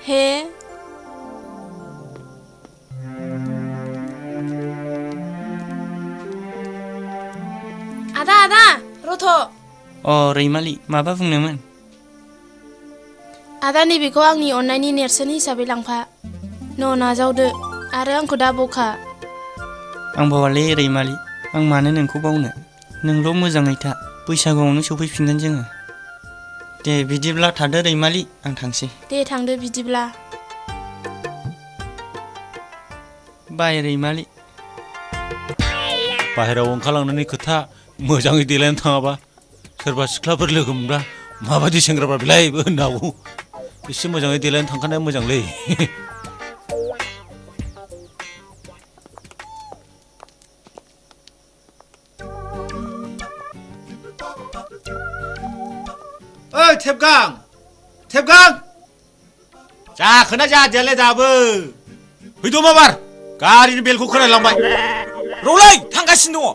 हे आदा रथ' रैमालि माबा बुंनोमोन? आदा नैबेखौ आंनि अननायनि नेरसोन हिसाबै लांफा न' नाजावदो आरो आंखौ दा बावखा। आं बावालै रैमालि, आं मानो नोंखौ बावनो? नोंल' मोजाङै था, बैसागुआवनो सफैफिनगोन जोङो। दे बिदिब्ला थादो रैमालि, आं थांसै। दे थांदो बिदिब्ला। बाय रैमालि। बाहेरायाव ओंखारलांनायनि खोथा, मोजाङै देलायनानै थाङाबा सोरबा सिख्लाफोर लोगो मोनब्ला माबायदि सेंग्राफ्रा बेलायबो होननो हागौ। एसे मोजाङै देलायनानै थांखानाया मोजांलै। ओइ थेबगां जाखोना जादियालाय दाबो फैद' माबार गारिनि बेलखौ खोनालांबाय। रलै थांगासिनो दङ।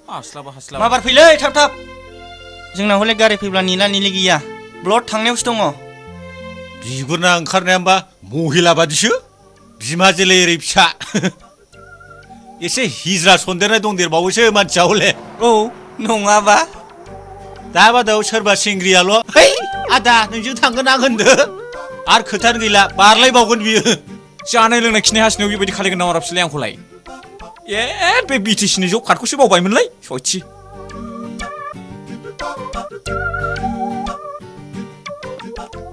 हास्लाबा माबार फैलै थाब थाब। जोंनाव हले गारि फैब्ला निला निलि गैया, ब्लड थांनायावसो दङ। बिगुरना ओंखारनाया होमबा महिला बादिसो, बिमाजोलै ओरै फिसा। एसे हिज्रा सन्देरनाय दंदेरबावोसो मानसिया हले। औ नङाबा दा बादाव सोरबा सेंग्रियाल' है आदा नोंजों थांगोन आं होनदो आरो खोथानो गैला बारलायबावगोन बियो। जानाय लोंनाय खिनाय हासुनायाव बेबायदि खालायगोन नामा बिसोरलाय आंखौलाय? बे बिटिसिनि जब कार्डखौसो बावबायमोनलै सयथि।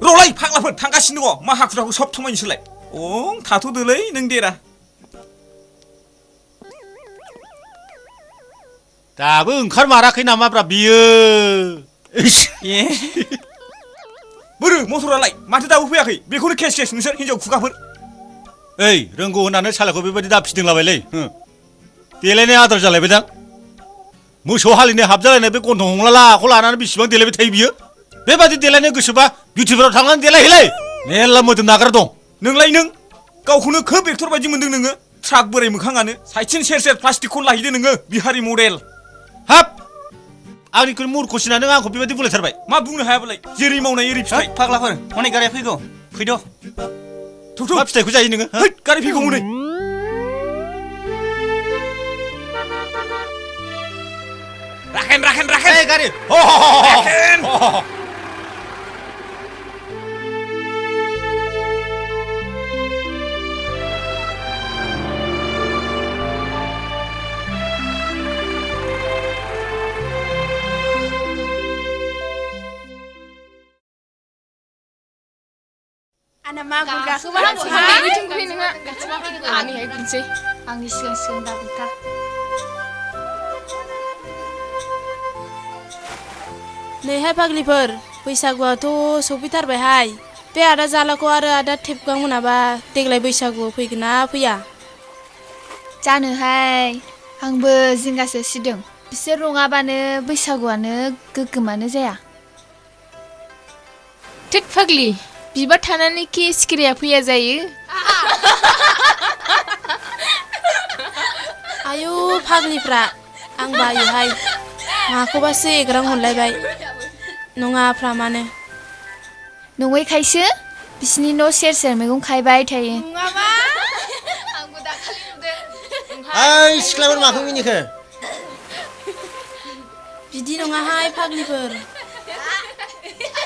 रलै फाग्लाफोर थांगासिनो दङ, मा हाखु दाखु सब थमायनोसोलाय। थाथ'दोलै नों देरा। दाबो ओंखारमाराखै नामाब्रा बियो? बोरो मटरालाय माथो दाबो फैयाखै? बेखौनो केस नोंसोर हिनजाव खुगाफोर। ओइ रोंगौ होननानै सालाखौ बेबायदि दा फिदिंलाबायलै। देलायनाय आद्रा जालायबायदां। मोसौ हालिनाय हाबजालायनाय बे गन्थं हमलालाखौ लानानै बेसेबां देलायबाय थायो बियो? बेबादि देलायनो गोसोबा बिउटिफोराव थांनानै देलायहैलै। मेरला मोदोम नाग्रा दं। नोंलाय नों गावखौनो खोब एक्टर बायदि मोनदों नोङो। ट्राक बोराय मोखाङानो साइथिन सेर प्लास्टिकखौ लाहैदो नोङो बिहारि मडेल। हाब आंनिख्रुइ मुरख'सिना नों आंखौ बेबायदि बुलायथारबाय। मा बुंनो हायाबालाय, जेरै मावनाय एरै फिथाइ। फाग्लाफोर हनै गारिया फैगौ, फैद'। मा फिथाइखौ जायो नोङो? गारि फैगौ हनै। राखेन गारि आंना मागुर गाखोबा आंनिहाय गुनसै आंनि सिगां दाबुथार। नैहाय फाग्लिफोर, बैसागुआथ' सफैथारबायहाय। बे आदा जालाखौ आरो आदा थेबगां मोनाबा देग्लाय बैसागुआव फैगोन ना फैया? जानोहाय आंबो जिंगासो सिदों। बिसोर नङाबानो बैसागुआनो गोग्गोमानो जाया। थोद फाग्लि, बिबार थानानै कि सिखिरिया फैया जायो? आयु फाग्लिफ्रा, आं बायोहाय। माखौबासो एग्रां हरलायबाय। नङाफ्रा मानो? नङैखायसो बिसिनि न' सेर मैगं खायबाय थायो। नङाबा आंबो दाखालि नुदों। ओइ सिख्लाफोर माखौ मिनिखो? बिदि नङाहाय फाग्लिफोर।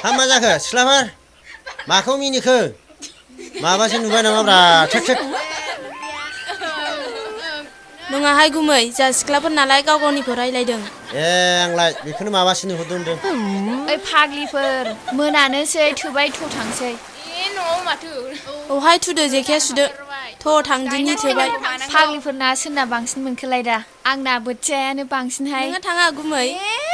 हा मा जाखो सिख्लाफोर? माखौ मिनिखो? माबासो नुबाय नामाब्रा? नङाहाय गुमै, जा सिख्लाफोर नालाय गाव गावनिखौ रायलायदों। आंलाय बेखौनो माबासो नुहुरदों होनदों। ओइ फाग्लिफोर, मोनानोसै थोबाय थ' थांसै। न'आव माथो? औहाय थुदो जेखाया सुदो। थ' थांदिनि थोबाय। फाग्लिफोरना सोरना बांसिन मोनखोलाय दा? आंना बोथियायानो बांसिनहाय। नोंहा थाङा गुमै?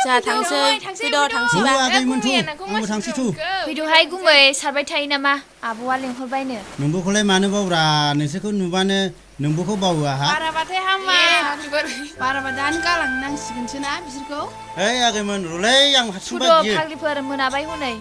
जा थांसै। फैद' थांसैबा। आंबो थांसैथ'। फैद'हाय गुमै, सारबाय थायो नामा? आब'आ लेंहरबायनो। नोंबोखौलाय मानो बावरा? नोंसोरखौ नुबानो नोंबोखौ बावो आहा। बाराबाथाय हामा। बाराबा दानो गालांनांसिगोनसो ना बिसोरखौ। ओइ आगैमोन रुलै, आं हारसिं फुद' बायदियो। फाग्लिफोर मोनाबाय हनै।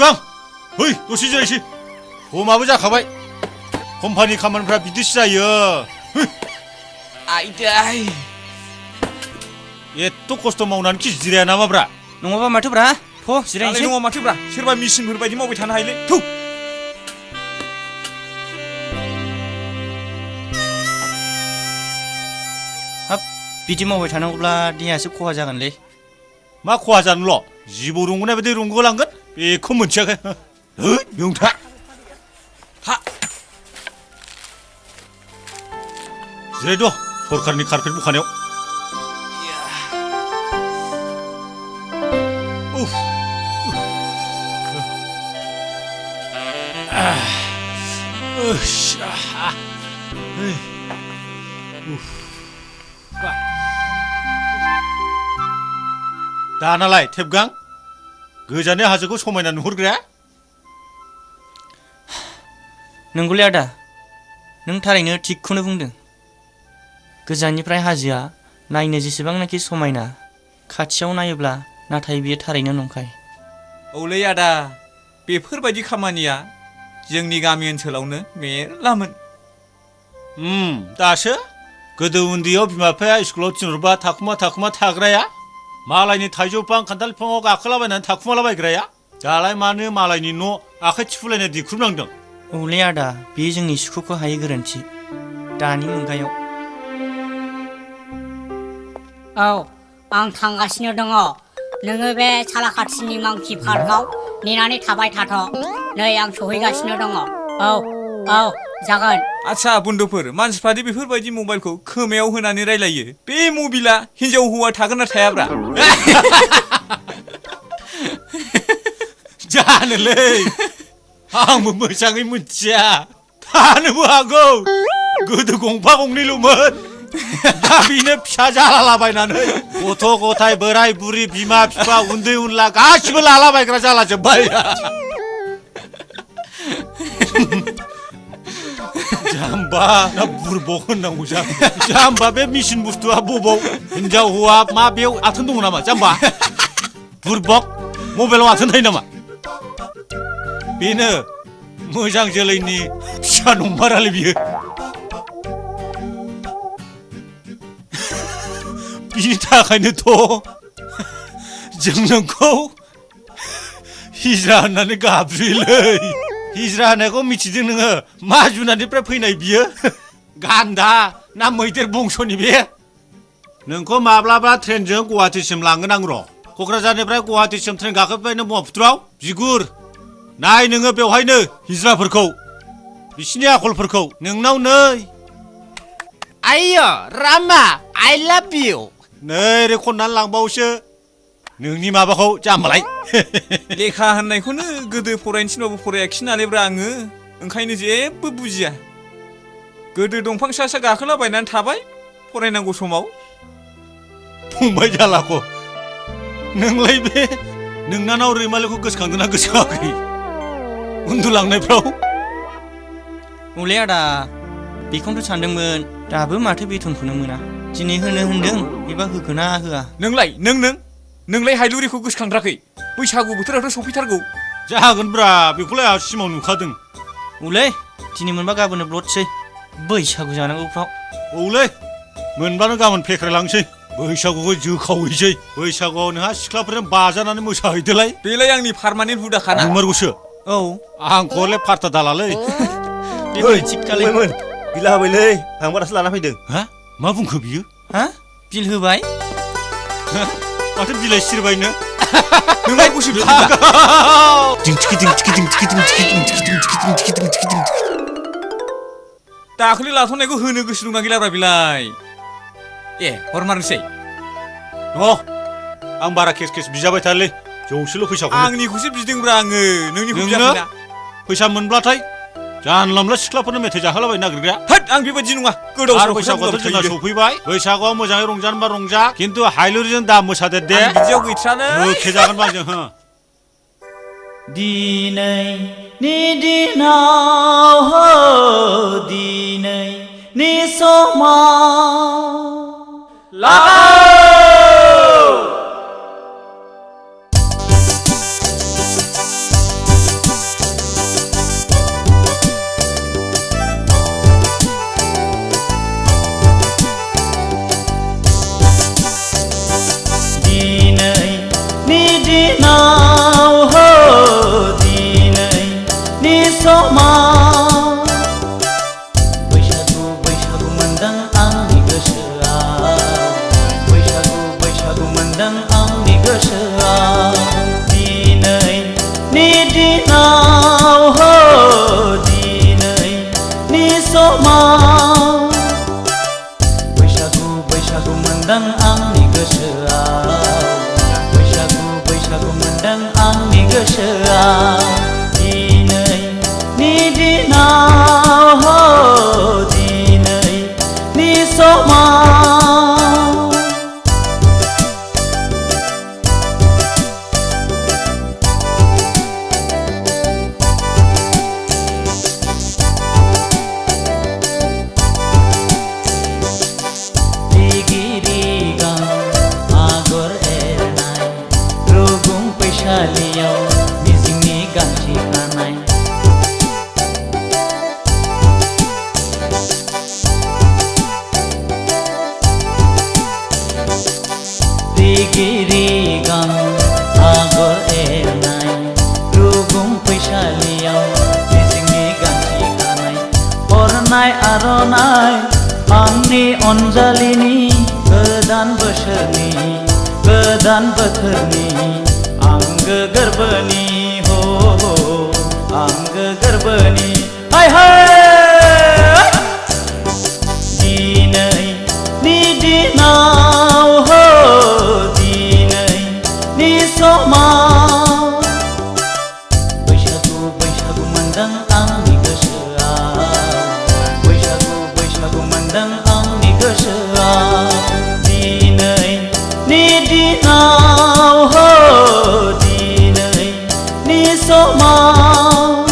थेबगां है दसे जिरायसै समाबो जाखाबाय कम्पानि खामानिफ्रा बिदिसो जायो आइदाय एथ' खस्थ' मावनानै खि जिराया नामाब्रा नङाबा माथोब्रा थ' दालाय जिरायनोसै नङा माथोब्रा सोरबा मेसिनफोर बायदि मावबाय थानो हायोलै थौ हाब बिदि मावबाय थानांगौब्ला देहायासो खहा जागोनलै मा खहा जानोल' जिबौ रंगनाय बायदि रंगोलांगोन बेखौ मोनथियाखै है नोंथा हा जिरायद' सरकारनि कारपेट बखानायाव उफ दानालाय थेबगां गोजाननि हाजोखौ समायना नुहुरग्राया नंगौलै आदा नों थारैनो थिगखौनो बुंदों गोजाननिफ्राय हाजोआ नायनो जेसेबांनाखि समायना खाथियाव नायोब्ला नाथाय बियो थारैनो नंखाय औलै आदा बेफोरबायदि खामानिया जोंनि गामि ओनसोलावनो मेरलामोन दासो गोदो उन्दैयाव बिमा बिफाया स्कुलाव थिनहरबा थाखुमा थाग्राया मालायनि थाइजौ बिफां खान्थाल बिफाङाव गाखोलाबायनानै थाखुमालाबायग्राया दालाय मानो मालायनि न' आखाइ थिफुलायना दिख्रुबनांदों औलै आदा बेयो जोंनि सुखुखौ हायै गोरोन्थि दानि मुगायाव औ आं थांगासिनो दङ नोङो बे सालाखाथिनि मांकि पार्कआव नेनानै थाबाय थाथ' नै आं सहैगासिनो दङ औ जागोन आच्छा बन्धुफोर मानसिफ्रादि बेफोरबायदि मबाइलखौ खोमायाव होनानै रायलायो बे मबिला हिनजाव हौवा थागोन ना थायाब्रा जानोलै आंबो मोजाङै मिथिया थानोबो हागौ गोदो गंफा गंनैल'मोन दा बेनो फिसा जालालाबायनानै गथ' गथाय बोराय बुरि बिमा बिफा उन्दै उनला गासिबो लालाबायग्रा जालाजोब्बाय जाम्बा ना बुरबक होननांगौ जाम्बा बे मेसिन बुस्थुआ बबाव हिनजाव हौवा मा बेयाव आथोन दङ नामा जाम्बा बुरबक मबाइलाव आथोन थायो नामा बेनो मोजां जोलैनि फिसा नंमारालै बियो बिनि थाखायनोथ' जों नोंखौ हिजरा होननानै गाबज्रियोलै हिजरा होननायखौ मिथिदों नोङो मा जुनारनिफ्राय फैनाय बियो गान्दा ना मैदेर बंस'नि बे नोंखौ माब्लाबा ट्रेनजों गुवाहाटिसिम लांगोन आं र' क'क्राझारनिफ्राय गुवाहाटिसिम ट्रेन गाखोबाय नों ब्रह्मपुत्रआव बिगुर नाय नोङो बेवहायनो हिजराफोरखौ बिसिनि आखलफोरखौ नोंनाव नै आइयो रामा आइ लाभ इउ नै रे खननानै लांबावसो नोंनि माबाखौ जाम्बालाय लेखा होननायखौनो गोदो फरायनो थिनबाबो फरायाखिसै नालायब्रा आङो ओंखायनो जेबो बुजिया गोदो दंफां सा सा गाखोलाबायनानै थाबाय फरायनांगौ समाव फंबाय जालाखौ नोंलाय बे नोंनानाव रैमालिखौ गोसोखांदोंना गोसोखाङाखै उन्दुलांनायफ्राव औलै आदा बेखौनोथ' सानदोंमोन दाबो माथो बेथनखौनो मोना दिनै होनो होनदों एबा होखोना होआ नोंलाय हायलुरिखौ गोसोखांद्राखै बैसागु बोथोरावथ' सफैथारगौ जागोनब्रा बेखौलाय आं सिमाव नुखादों औलै दिनै मोनबा गाबोननो ब्लडसै बैसागु जानांगौफ्राव औलै मोनबानो गाबोन फेख्रायलांसै बैसागुखौ जोखावहैसै बैसागुआव नोंहा सिख्लाफोरजों बाजानानै मोसाहैदोलाय बेलाय आंनि पार्मानेन्ट हुदाखाना नंमारगौसो औ आंखौ हले फार्था दालालै थिगखालैमोन बिला होबायलै आंबो दासो लाना फैदों हा मा बुंखो बियो हा बिल होबाय माथो बिलाइ सिरबायनो नोंलाय गुसु दाखालि लाथ'नायखौ होनो गोसो दंना गैलाब्रा बिलाय ए हरमारनोसै आं बारा केस बिजाबाय थालै जौसेल' फैसाखौ आंनिखौसो बिदोंब्रा आङो नोंनिखौ बियाखैना फैसा मोनब्लाथाय जानला मोनला सिख्लाफोरनो मेथाइ जाहोलाबायनो नागिरग्रा होद आं बेबायदि नङा गोदाव आरो बैसागुआथ' जोंना सफैबाय बैसागुआव मोजाङै रंजानोबा रंजा खिन्थु हायलुरिजों दा मोसादेर दे बिदियाव गैथ्रानो खेजागोनबा जों हो दिनैनि दिनाव दिनैनि समाव समाव बैसागु बैसागु मोनदों आंनि गोसोआव बैसागु बैसागु मोनदों आंनि गोसोआव दिनैनि दिनाव हो दिनैनि समाव बैसागु बैसागु मोनदों आंनि गोसोआव बैसागु बैसागु मोनदों आंनि गोसोआव दिनैनि दिनाव हो दिनैनि समाव सालियाव मिजिंनि गांसे खानाय रिगिरि गां आगर एरनाय रुगुं फैसालियाव मिजिंनि गांसे खानाय हरनाय आर'नाय आंनि अनजालिनि गोदान बोसोरनि गोदान बोथोरनि आंगो गोरबोनि हो आंगो गोरबोनि हाय हाय दिनैनि दिनाव हो दिनैनि समाव बैसागु बैसागु मोनदों आंनि गोसोआव बैसागु बैसागु मोनदों आंनि गोसोआव दिनैनि दिनाव हो समाव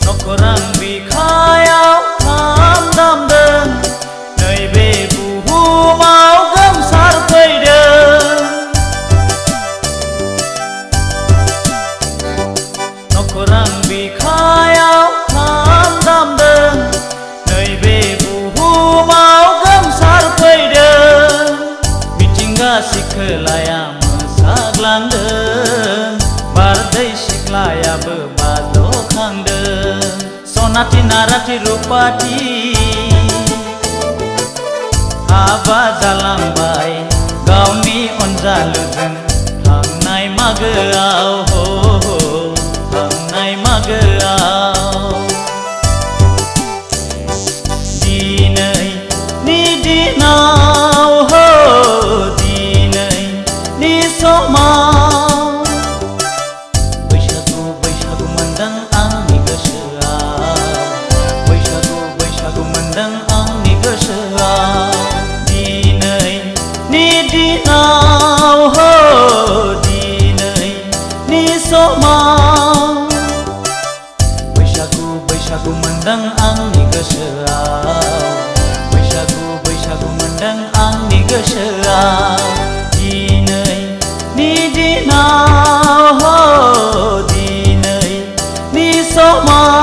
नखरां बिखायाव खाम दामदों नैबे बुहुमाव गोमसार फैदों नखरां बिखायाव खाम दामदों नैबे बुहुमाव गोमसार फैदों मिथिंगा सिखोलाया मोसाग्लांदों बारदै सिख्लायाबो बाजखांदों सनाथि नाराथि रुपाथि हाबा जालांबाय गावनि अनजालुजों थांनाय मागोआव हो थांनाय मागोआव दिनैनि दिनाव हो दिनैनि समाव बैसागु बैसागु मोनदों आंनि गोसोआव बैसागु बैसागु मोनदों आंनि गोसोआव दिनैनि दिनाव हो दिनैनि समाव बैसागु बैसागु मोनदों आंनि गोसोआव बैसागु बैसागु मोनदों आंनि गोसोआव दिनैनि दिनाव हो दिनैनि समाव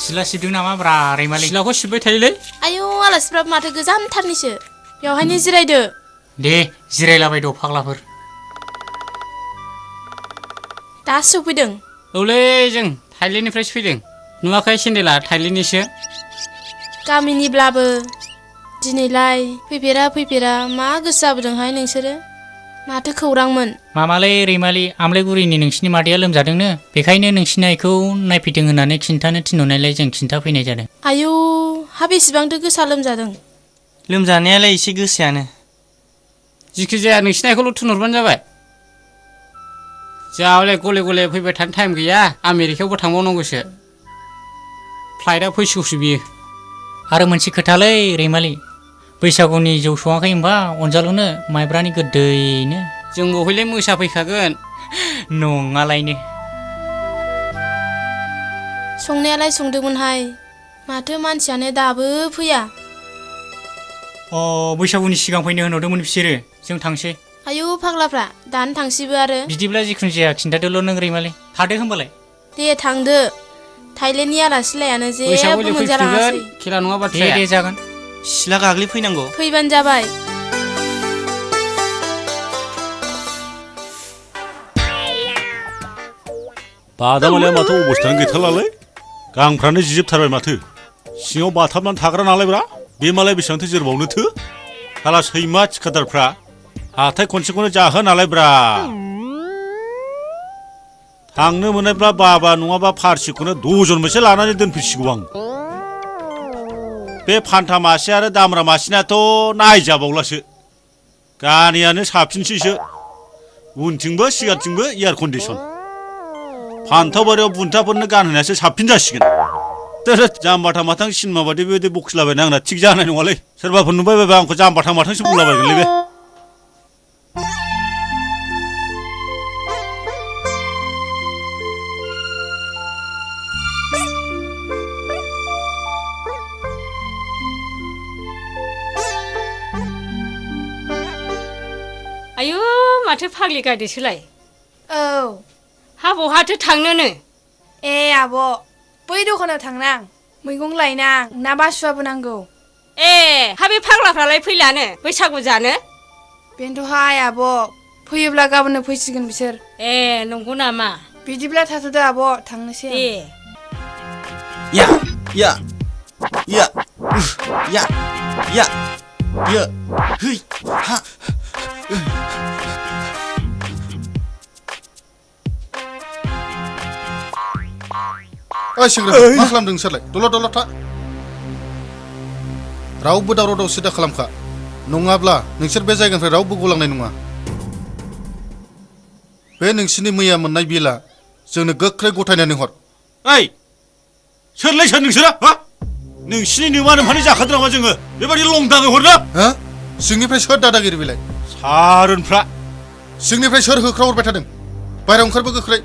सिला सिबदों नामा ब्रा रैमालि सिलाखौ सिबबाय थायोलै आयौ आलासिफ्राबो माथो गोजानथारनिसो बेवहायनो जिरायदो दे जिरायलाबाय द' फाग्लाफोर दासो सफैदों औलै जों थाइलेण्डनिफ्रायसो फैदों नुवाखै सेन्देला थाइलेण्डनिसो गामिनिब्लाबो दिनैलाय फैफेरा मा गोसो जाबोदोंहाय नोंसोरो माथो खौरांमोन मामालै रैमालि आमलायगुरिनि नोंसिनि मादैया लोमजादोंनो बेखायनो नोंसिनि आइखौ नायफैदों होननानै खिन्थानो थिनहरनायलाय जों खिन्थाफैनाय जादों आयौ हा बेसेबांथो गोसा लोमजादों लोमजानायालाय एसे गोसायानो जिखिजाया नोंसिनि आइखौल' थिनहरबानो जाबाय जोंहालाय गले गले फैबाय थानो टाइम गैया आमेरिकायावबो थांबावनांगौसो फ्लाइटआ फैसिगौसो बियो आरो मोनसे खोथालै रैमालि बैसागुनि जौ सङाखै होनबा अनजालुनो माइब्रानि गोदैनो जों बहायलाय मोसाफैखागोन नङालायनो संनायालाय संदोंमोनहाय माथो मानसियानो दाबो फैया बैसागुनि सिगां फैनो होनहरदोंमोन बिसोरो जों थांसै आयु फाग्लाफ्रा दानो थांसैबो आरो बिदिब्ला जिखुनु जाया खिन्थादोल' नों रैमालि थादो होनबालाय दे थांदो थाइलेण्डनि आलासिलायानो जेबो बैसागुआव मोनजालाङासै फैफिनगोन खेला नङा बाथ्राया दे जागोन सिला गाग्लि फैनांगौ फैबानो जाबाय बादामालिया माथो अबस्थायानो गैथारलालै गांफ्रानो जिजोबथारबाय माथो सिङाव बाथाबनानै थाग्रा नालायब्रा बे मालाय बेसेबांथो जोरबावनोथो साला सैमा थिखादारफ्रा हाथाय खनसेखौनो जाहो नालायब्रा थांनो मोननायब्ला बाबा नङाबा फारसिखौनो दजन मोनसे लानानै दोनफैसिगौ आं बे फान्था मासे आरो दामरा मासेनाथ' नायजाबावलासो गारियानो साबसिनसैसो उनथिंबो सिगांथिंबो एयार कन्डिसन फान्थाव बारियाव बुन्थाफोरनो गानहोनायासो साबसिन जासिगोन जाम्बाथा माथां सिनेमा बादि बेबायदि बखिलाबायना आंना थिग जानाय नङालै सोरबाफोर नुबाय बायबा आंखौ जाम्बाथा माथांसो बुंलाबायगोनलै बे आयु माथो फाग्लि गायदोसोलाय औ हा बहाथो थांनोनो ए आब' बै दखानाव थांनां मैगं लायनां ना बासुआबो नांगौ ए हा बे फाग्लाफ्रालाय फैलानो बैसागु जानो बेनोथ'हाय आब' फैयोब्ला गाबोननो फैसिगोन बिसोर ए नंगौ नामा बिदिब्ला थाथ'दो आब' थांनोसै दे या या या या या या है हा ओइ सेंग्रा मा खालामदों नोंसोरलाय दलद था रावबो दावराव दावसि दा खालामखा नङाब्ला नोंसोर बे जायगानिफ्राय रावबो गलांनाय नङा बे नोंसिनि मैया मोननाय बिला जोंनो गोख्रै गथायनानै हर ओइ सोरलाय सोर नोंसोरो हा नोंसिनि नोमा नोमफानि जाखादों नामा जोङो बेबायदि लंदाङै हरनो हो सिंनिफ्राय सोर दादागिरि बिलाय सारोनफ्रा सिंनिफ्राय सोर होख्रा हरबाय थादों बायरायाव ओंखारबो गोख्रै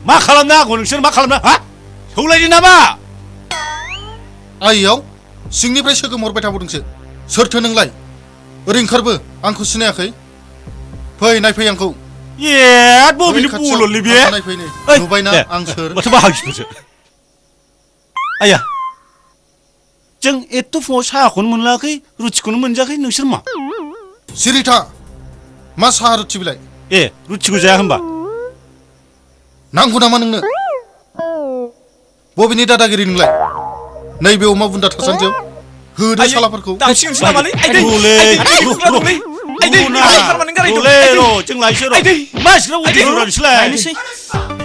मा खालामनो आंखौ नोंसोर मा खालामनो हा सौलायदो नामा आइयाव सिंनिफ्राय सोगोम हरबाय थाबावदोंसो सोरथो नोंलाय ओरै ओंखारबो आंखौ सिनायाखै फै नायफै आंखौ ए बबेनि बल'लै बे नायफै नै नुबायना आं सोर माथो बाहागिफोरसो आया जों एथ' फुङाव साहाखौनो मोनलाखै रुटिखौनो मोनजाखै नोंसोर मा सिरिथा मा साहा रुटि बिलाय ए रुटिखौ जाया होनबा नांगौ नामा नोंनो बबेनि दादागिरि नोंलाय नैबे अमा बुन्दा थासान्दियाव होदो सालाफोरखौ दांसिगोनसो नामालै आइदै जों लायसै र' मानसिफ्रा उदिरनोसैलाय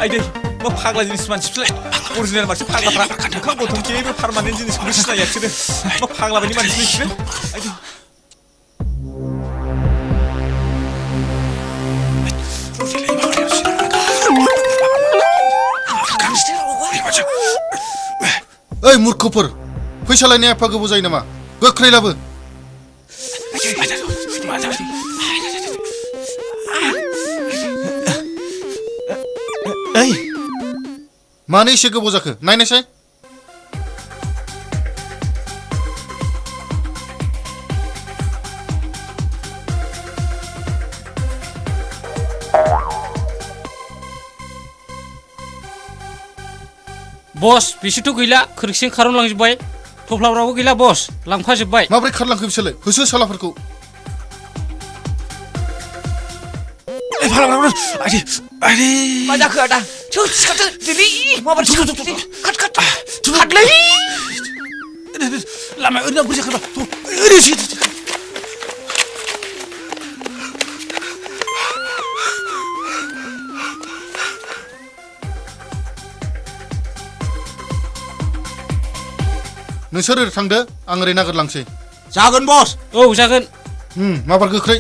आइदै मा फाग्ला जिनिस मानसिफोरलाय अरिजिनेल मानसि फाग्लाफ्रा ओंखाम गथम जेबो पारमानेन्ट जिनिसखौनो सिनाया बिसोरो मा फाग्ला बायदि मानसि बिसोरो आइदै ओइ मूर्खफोर फैसा लायनाया एफा गोबाव जायो नामा गोख्रै लाबो ओइ मानो एसे गोबाव जाखो नायनायसाय बस बिसोरथ' गैला खोरखिजों खारनलांजोब्बाय थफ्लाफ्राबो गैला बस लांफाजोब्बाय माब्रै खारलांखो बिसोरलाय होसो सालाफोरखौ मा जाखो आदा सिखारदो दिनै माबायदि खाट खाट खाटलै लामाया ओरैनो बोरै जाखो ओरैनो नोंसोर ओरै थांदो आं ओरै नागिरलांसै जागोन बस औ जागोन माबार गोख्रै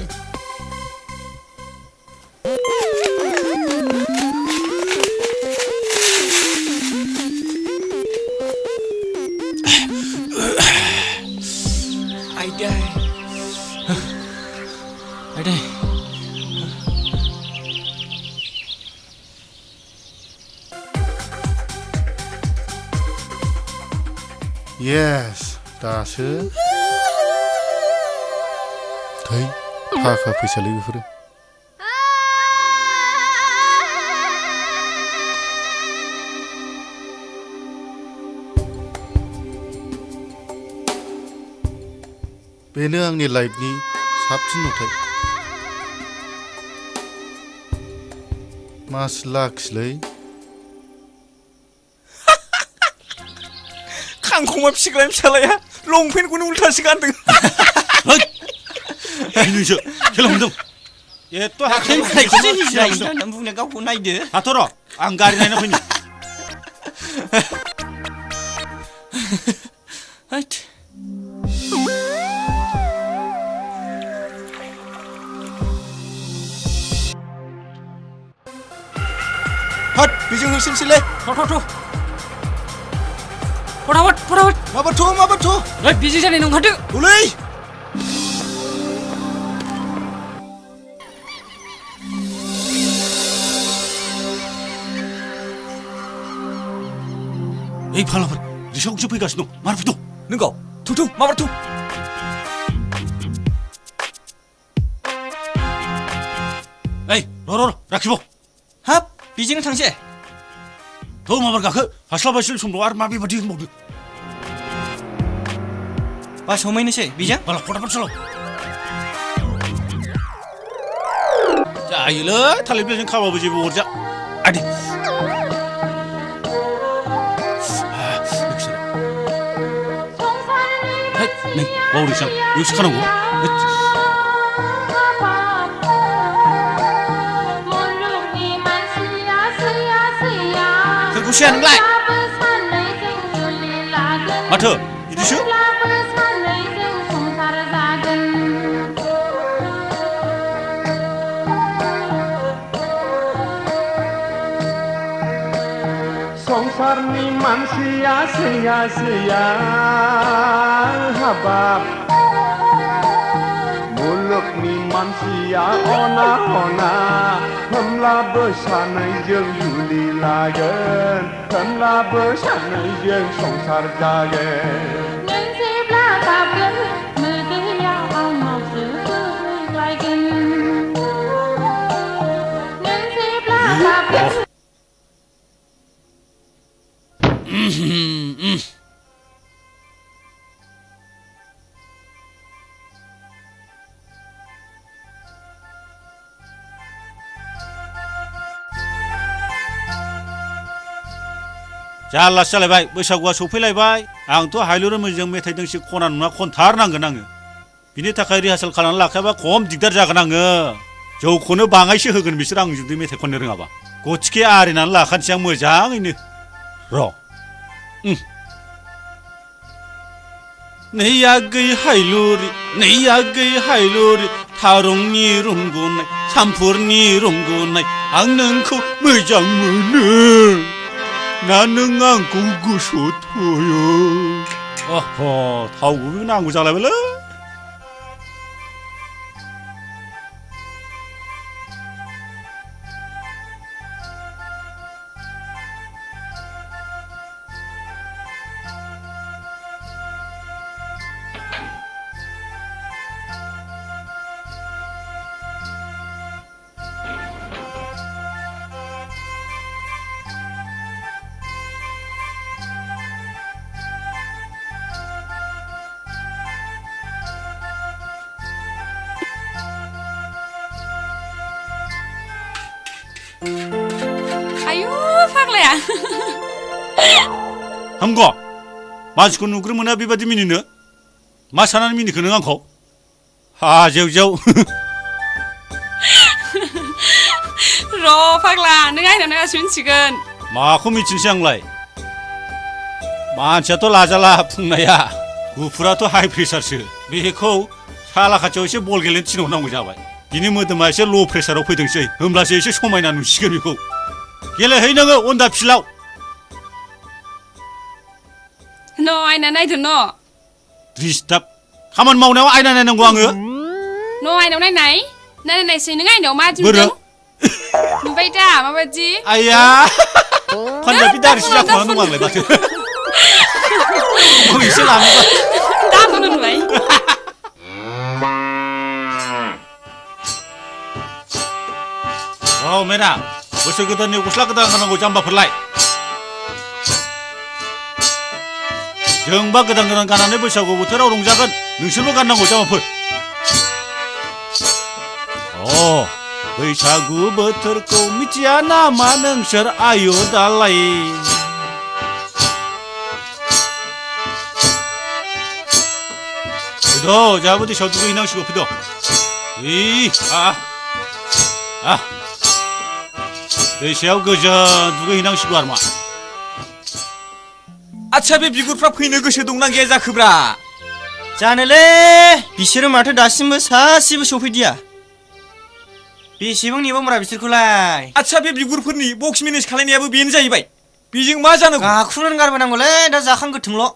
येस दासो थै थाखा फैसालै बेफोरो बेनो आंनि लाइफनि साबसिन नुथाय मास लाखसलै खांखमा फिसिग्रानि फिसालाया लंपेन्टखौनो उल्थासो गानदों नोंसो खेला मोनदों एथ' हाथाय होननानै बुंनो गावखौ नायदो हाथ' र' आं गारि नायना फैनि हट बेजों होसोनोसैलै फटाफट माबाथ' बिजि जानाय नंखादो औलै ओइ फालाफोर रिक्साखौसो फैगासिनो दं मार फैद' नोंगौ थु माबाथ' ओइ र' राखिबाव हाब बेजोंनो थांसै थ' माबार गाखो हास्लाबासै समल' आरो मा बेबादि होनबावदो बास हमैनोसै बेजों बाला फटाफट सालाव जायोलै थालिर बिलाइजों खाबाबो जेबो अरजा आदि नै बावरिसां बेयावसो खानांगौ सोरखौसो नोंलाय माथो बिदिसो संसारनि मानसिया सैया हाबाब मुलुगनि मानसिया अना होमब्लाबो सानैजों जुलि लागोन होमब्लाबो सानैजों संसार जागोन नों जेब्ला गाबगोन मोदैया आंनावसो बोहैलायगोन नों जेब्ला गाबगोन जारलासो जालायबाय बैसागुआ सफैलायबाय आंथ' हायलुर मोजां मेथाइ दोंसे खना नङा खनथारनांगोन आङो बिनि थाखाय रिहार्सेल खालामनानै लाखायाबा खम दिगदार जागोन आङो जौखौनो बाङायसो होगोन बिसोर आं जुदि मेथाइ खननो रोङाबा गथिखे आरिनानै लाखानोसै आं मोजाङैनो र' नै आगै हायलुरि थारुंनि रुंगुनाय सामफुरनि रुंगुनाय आं नोंखौ मोजां मोनो ना नों आंखौ गोसोआव थायो थाव गुबै नांगौ जालायबायलै आयु फाग्लाया हामगौ मानसिखौ नुग्रोमोना बेबादि मिनिनो मा साननानै मिनिखो नों आंखौ जेव र' फाग्ला नों आंनाव नागासो मिथिगोन माखौ मिथिनोसै आंलाय मानसियाथ' लाजाला फुंनाया गुफुराथ' हाइ प्रेसारसो बेखौ साला खाथियाव एसे बल गेलेनो थिनहरनांगौ जाबाय बिनि मोदोमा एसे ल' प्रेसाराव फैदोंसै होमब्लासो एसे समायना नुसिगोन बेखौ गेलेहै नोङो अनदा फिल्डआव न' आयना नायदो न' डिस्टार्ब खामानि मावनायाव आयना नायनांगौ आङो न' आयनाव नायनायसै नों आयनाव मा नुदों नुबाय दा माबायदि आया पान्जाबि दारिसो जाखुमानानै दं आंलाय माथो एसे लाङोबा दाबोनो नुबाय औ मेना बोसोर गोदाननि गस्ला गोदान गाननांगौ जाम्बाफोरलाय जोंबा गोदान गोदान गाननानै बैसागु बोथोराव रंजागोन नोंसोरबो गाननांगौ जाम्बाफोर बैसागु बोथोरखौ मिथिया नामा नोंसोर आयु दालाय फैद' जोंहाबो दैसायाव दुगैहैनांसिगौ फैद' दैसायाव गोजोन दुगैहैनांसिगौ आरो मा आच्छा बे बिगुरफ्रा फैनो गोसो दंना गैया जाखोब्रा जानोलै बिसोरो माथो दासिमबो सासेबो सफैदिया बेसेबां नेबावब्रा बिसोरखौलाय आच्छा बे बिगुरफोरनि बक्स मेनेज खालायनायाबो बेनो जाहैबाय बेजों मा जानांगौ गाख्रुनानै गारबोनांगौलै दा जाखां गोथोंल'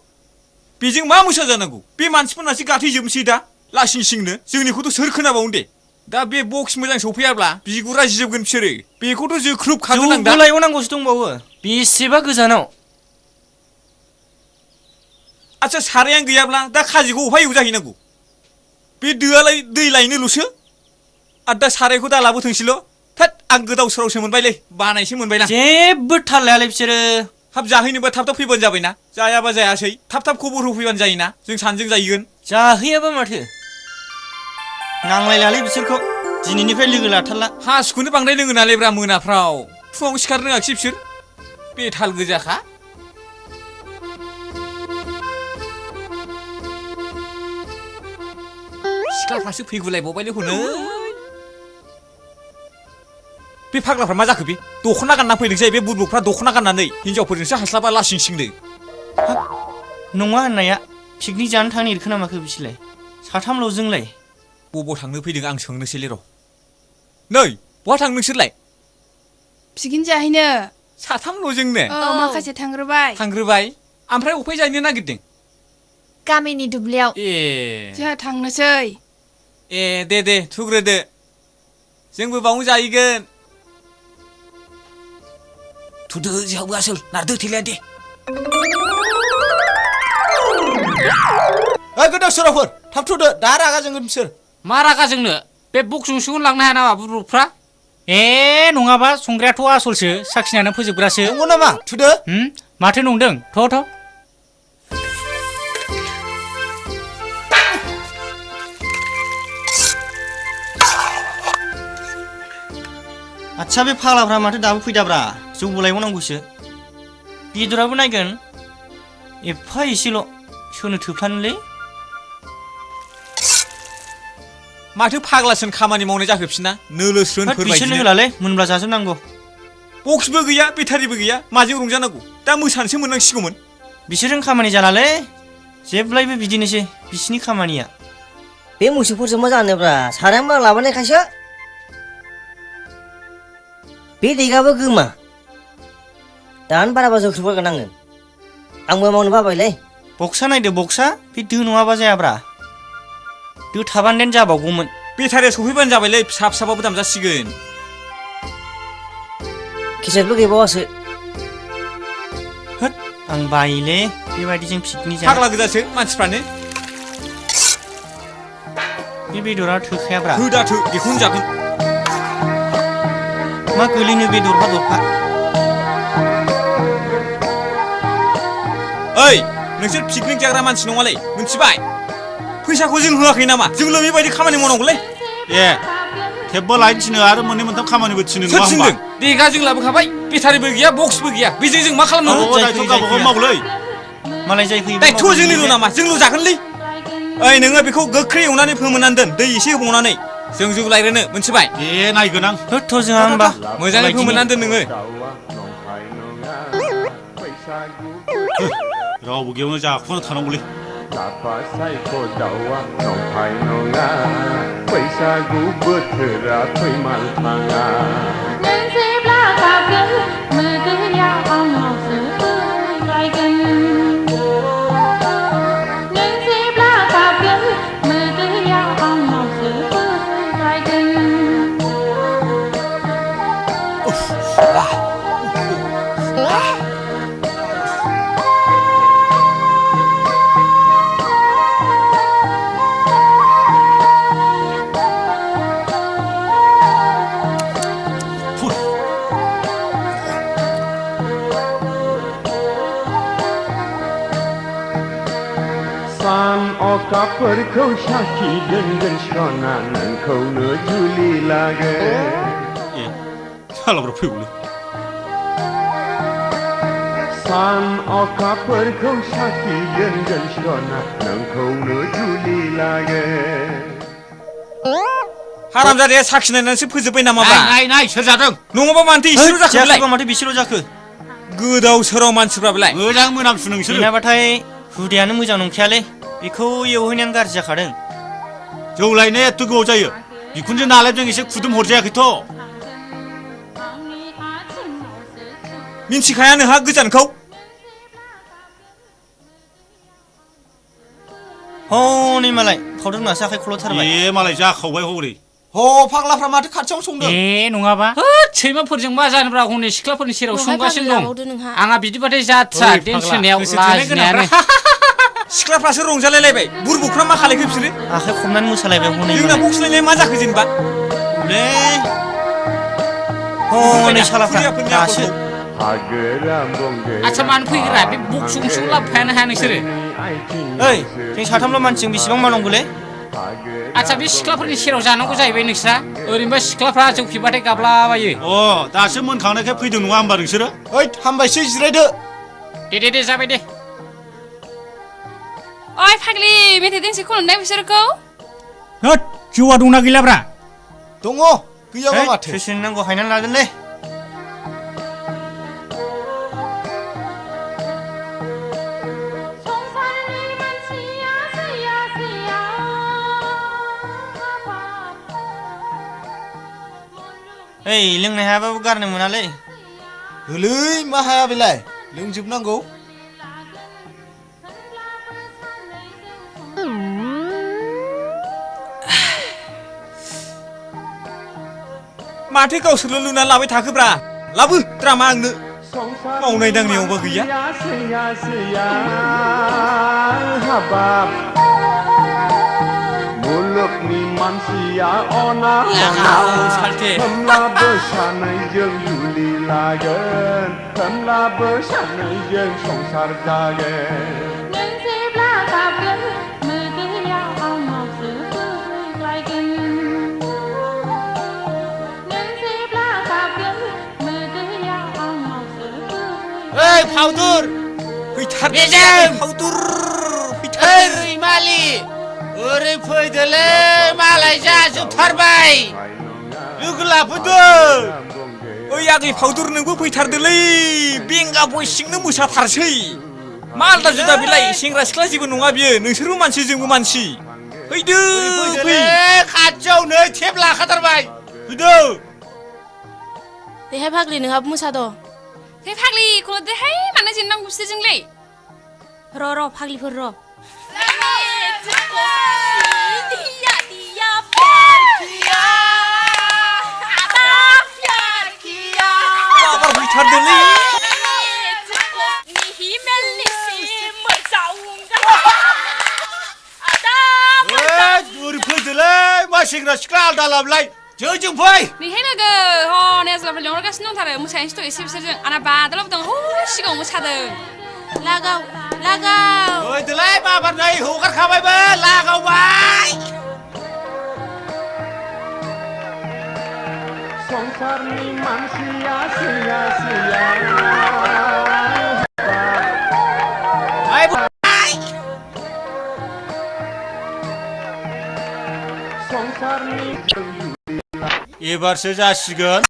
बेजों मा मोसा जानांगौ बे मानसिफोरनासो गाथैजोबनोसै दा लासिं सिंनो जोंनिखौथ' सोर खोनाबावनो दे दा बे बक्स मोजां सफैयाब्ला बिगुरा जिजोबगोन बिसोरो बेखौथ' जोख्रुब खागोन आं दा लायबावनांगौसो दंबावो बेसेबा गोजानाव आच्छा सारायानो गैयाब्ला दा खाजिखौ अफाय एवजाहैनांगौ बे दोआलाय दै लायनोल'सो आरो दा सारायखौ दा लाबोथोंसैल' थोद आं गोदाव सोरावसो मोनबायलै बानायसो मोनबायना जेबो थाल लायालै बिसोरो हाब जाहैनोबा थाब थाब फैबानो जाबायना जायाबा जायासै थाब थाब खबर होफैबानो जायोना जों सानैजों जाहैगोन जाहैयाबा माथो नांलायलालै बिसोरखौ दिनैनिफ्राय लोगो लाथारला हासुखौनो बांद्राय लोङो नालायब्रा मोनाफ्राव फुङाव सिखारनो रोङाखिसै बिसोर बेथाल गोजाखा सिख्लाफ्रासो फैगुलायबावबायलै हनै बे फाग्लाफ्रा मा जाखो बे दख'ना गानना फैदों जायो बे बुरबुकफ्रा दख'ना गाननानै हिनजावफोरजोंसो हास्लाबा लासिं सिंनो नङा होननाया पिकनिक जानो थांनो एरखो नामाखो बिसोरलाय साथामल' जोंलाय बबाव थांनो फैदों आं सोंनोसैलै र' नै बहा थांनो नोंसोरलाय पिकनिक जाहैनो साथामल' जोंनो माखासे थांग्रोबाय ओमफ्राय अफाय जाहैनो नागिरदों गामिनि दुब्लियाव ए जोंहा थांनोसै ए दे थुग्रोदो जोंबो बावनो जाहैगोन थुदो जोंहाबो आसोल नारदो थैलाया दे गोदाव सोरावफोर थाब थुदो दा रागा जोंगोन बिसोर मा रागा जोंनो बे बक्सजोंसो लांनो हाया नामा बुरबुकफ्रा नङाबा संग्रायाथ' आसलसो साखिनानै फोजोबग्रासो नंगौ नामा थुदो माथो नंदों थ' आच्छा बे फाग्लाफ्रा माथो दाबो फैदाब्रा जौबो लायबावनांगौसो बेदराबो नायगोन एफा एसेल' सोरनो थोफ्लानोलै माथो फाग्लासिन खामानि मावनाय जाखो बिसोरना नोलो स्रोनफोर बिसोरनो होलालै मोनब्ला जाजोबनांगौ बक्सबो गैया बेटारिबो गैया माजों रंजानांगौ दा मोसानोसो मोननांसिगौमोन बिसोरजों खामानि जालालै जेब्लायबो बिदिनोसै बिसिनि खामानिया बे मोसौफोरजों मा जानोब्रा साराया मा लाबोनायखायसो बे दैगाबो गोमा दानो बाराबा जोख्रुबगोन आङो आंबो मावनो बाबायलै बक्सा नायदो बक्सा बे दो नङाबा जायाब्रा दो थाबानो देन जाबावगौमोन बेटारिया सफैबानो जाबायलै फिसा फिसाबाबो दामजासिगोन केसेटबो गैबावासो होद आं बायोलै बेबायदिजों पिकनिक जानो फाग्ला गोजासो मानसिफ्रानो बे बेदरा थोखायाब्रा थो बेखौनो जागोन मा गोलैनो बे दरफा ओइ नोंसोर पिकनिक जाग्रा मानसि नङालै मिथिबाय फैसाखौ जों होआखै नामा जोंल' बेबायदि खामानि मावनांगौलै ए टेबबो लायनो थिनो आरो मोननै मोनथाम खामानिबो थिनो नङा होमबा देगा जों लाबोखाबाय बेटारिबो गैया बक्सबो गैया बेजों जों मा खालामनांगौ दायथ' गावबागाव मावलै मालाय जाय फैयो दायथ' जोंनिल' नामा जोंल' जागोनलै ओइ नोङो बेखौ गोख्रै एवनानै फोमोननानै दोन दै एसे होबावनानै जों जौ लायरोनो मिथिबाय ए नायगोन आं होथ' जोंहा होमबा मोजाङै फोमोननानै दोन नोङो रावबो गैयावनो जाखुना थानांगौलै बैसागु बोथोरा फैमाल थाङा सान अखाफोरखौ साखि दोनगोन सना नोंखौनो जुलि लागोन सालाब्रा फैगौलै सान अखाफोरखौ साखि दोनगोन सना नोंखौनो जुलि लागोन हारामजादाया साखि नायनानैसो फोजोब्बाय नामाब्रा नाय सोर जादों नङाबा मानोथो इसेल' जाखो बेलाय माथो बिसेल' जाखो गोदाव सोराव मानसिफ्रा बेलाय मोजां मोनामसु नोंसोरो बेनाबाथाय हुदायानो मोजां नंखायालै बेखौ एवहैनायानो गाज्रि जाखादों जौ लायनाया एथ' गोबाव जायो बिखुनजो नालायजों एसे खुदुम हरजायाखैथ' मिन्थिखाया नोंहा गोजानखौ हनै मालाय फावदों नासो आखाइ खल'थारबाय ए मालाय जाखावबाय हरै ह फाग्लाफ्रा माथो खाथियावनो संदों ए नङाबा होद सैमाफोरजों मा जानोब्रा हनै सिख्लाफोरनि सेराव संगासिनो दं आंहा बिदिबाथाय जाथ्रा टेनसनायाव लाजिनायानो सिख्लाफ्रासो रंजालायलायबाय बुरबुकफ्रा मा खालायखो बिसोरो आखाइ खबनानै मोसालायबाय हनै जोंना बक्सलायनाया मा जाखो जेनेबा हनै सालाफ्रा दासो आच्छा मानो फैग्रा बे बक्स गंसेखौ लाबोफायानो हाया नोंसोरो ओइ जों साथामल' मानसिजों बेसेबां मावनांगौलै आच्छा बे सिख्लाफोरनि सेराव जानांगौ जाहैबाय नोंस्रा ओरैनोबा सिख्लाफ्रा जौ फेबाथाय गाबलाबायो दासो मोनखांनायखाय फैदों नङा होमबा नोंसोरो ओइ हामबायसै जिरायदो दे जाबाय दे ओइ फाग्लि मेथाइ दोंसे खननाय बिसोरखौ होद जौआ दंना गैलाब्रा दङ गैयाबा माथो सोरनो नांगौ हायनानै लागोनलै ओइ लोंनो हायाबाबो गारनो मोनालै होलै मा हाया बेलाय लोंजोबनांगौ माथो गावसोरल' लुना लाबाय थाखोब्रा लाबो द्रामा आंनो मावनाय दांनायावबा गैया मुलुगनि मानसिया अना होमब्लाबो सानैजों जुलि लागोन होमब्लाबो सानैजों संसार जागोन नों जेब्ला गाबगोन मोदैया आंनावसो बोहैग्लायगोन नों जेब्ला गाबगोन मोदैया आंनावसो बोहैग्लायगोन ओइ फाउदुर फैथार फाउदुर फैथार रैमालि ओरै फैदोलै मालाय जाजोबथारबाय लोगो लाफैदो ओइ आगै फाउदुर नोंबो फैथारदोलै बेंगा बयसिंनो मोसाथारसै मा आलदा जुदा बिलाय सेंग्रा सिख्ला जेबो नङा बियो नोंसोरबो मानसि जोंबो मानसि फैदो फै खाथियावनो टेप लाखाथारबाय फैदो देहाय फाग्लि नोंहाबो मोसाद' हे फाग्लि खनदोहाय मानो जेननांगौ बिसोरजोंलै र' फाग्लिफोर र' माबार फैथारदोलै ओरै फैदोलै मा सेंग्रा सिख्ला आलदा लाबोलाय जों फै नैहाय लोगो नेज्लाफोर लेंहरगासिनो दंथारो मोसाहैनोसै दं एसे बिसोरजों आंना बादालाबो दं सिगाङाव मोसादों लागाव फैदोलै बाबार नै हगारखाबायबो लागावबाय संसारनि मानसिया सैया सैया एबारसो जासिगोन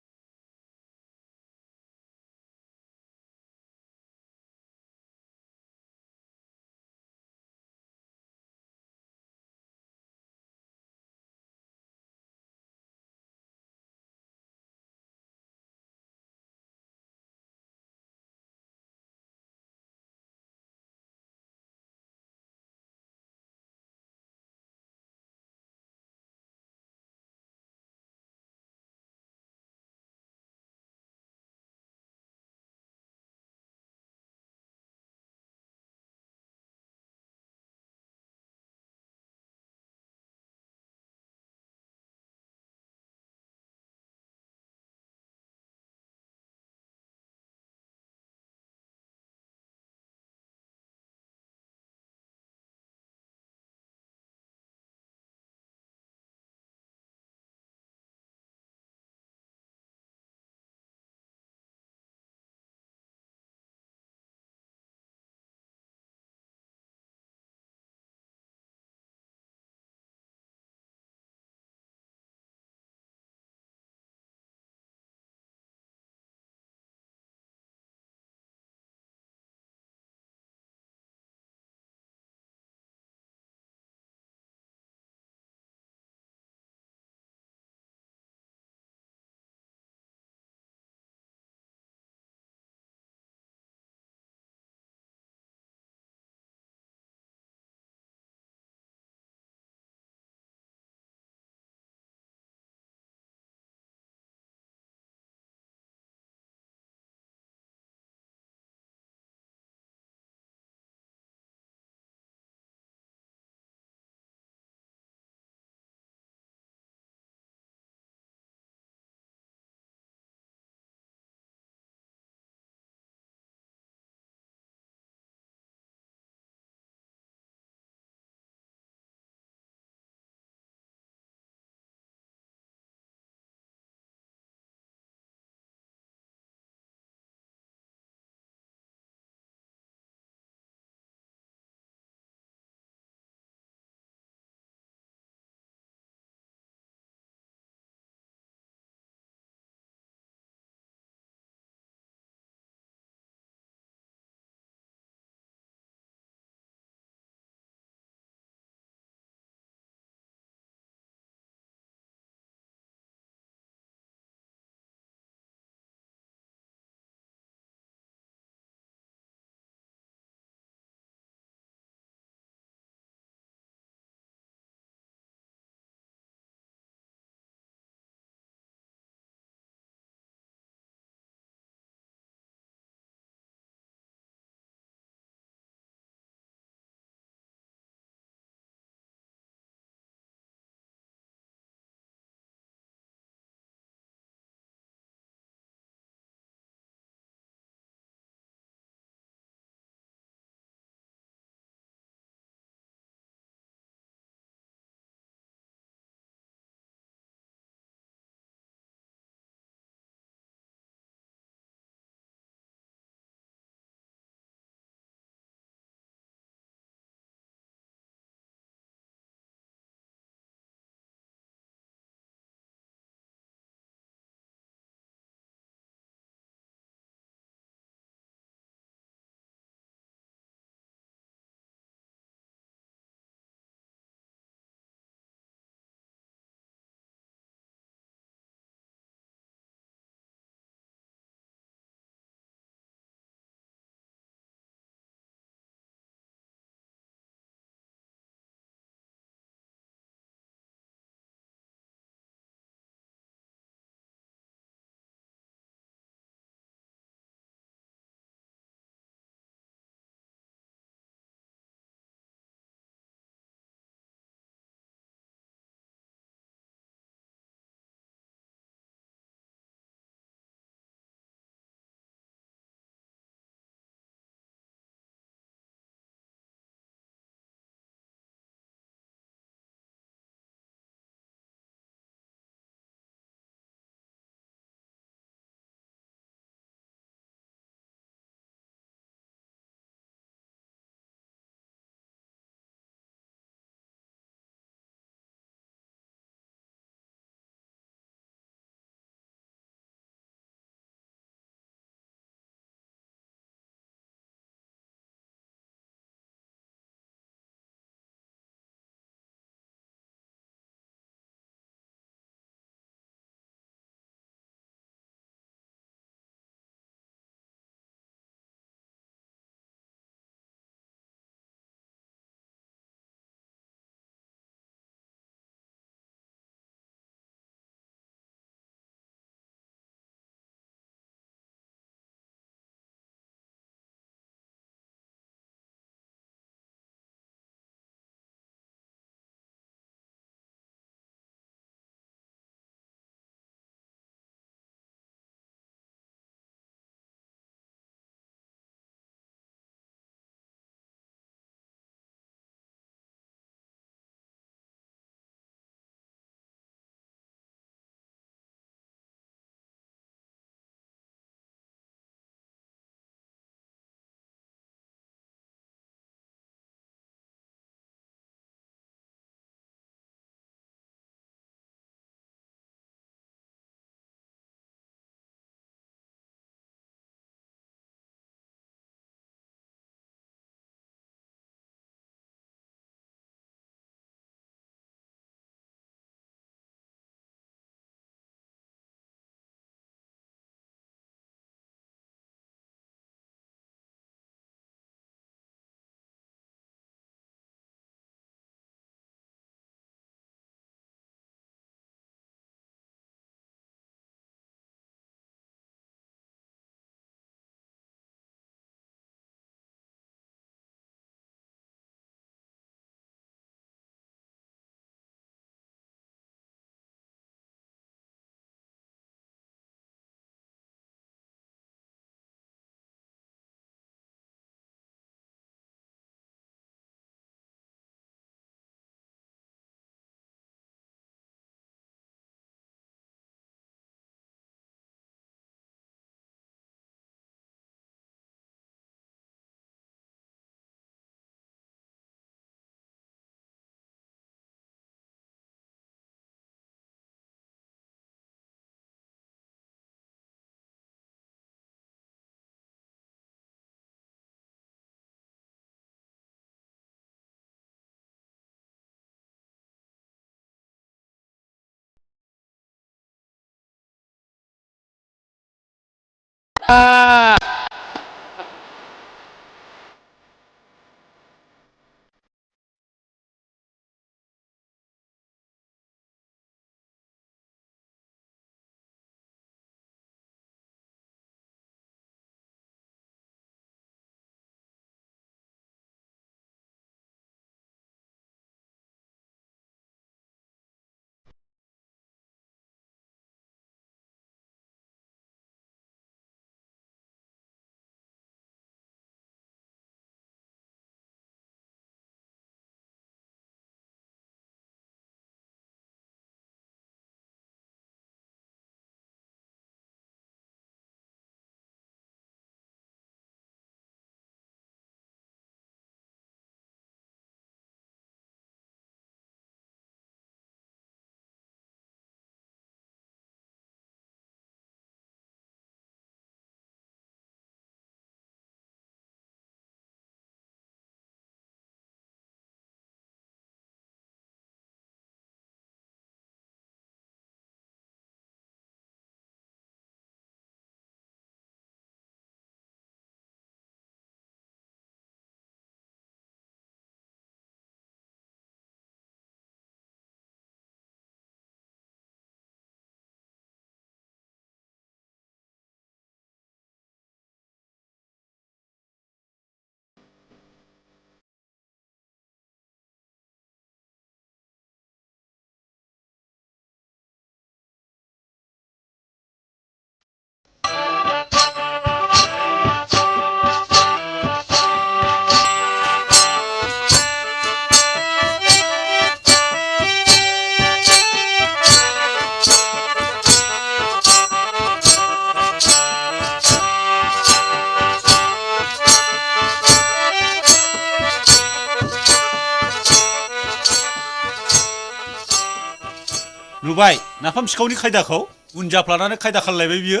नुबाय नाफाम सिखावनि खायदाखौ उन जाफ्लानानै खायदा खालायबाय बियो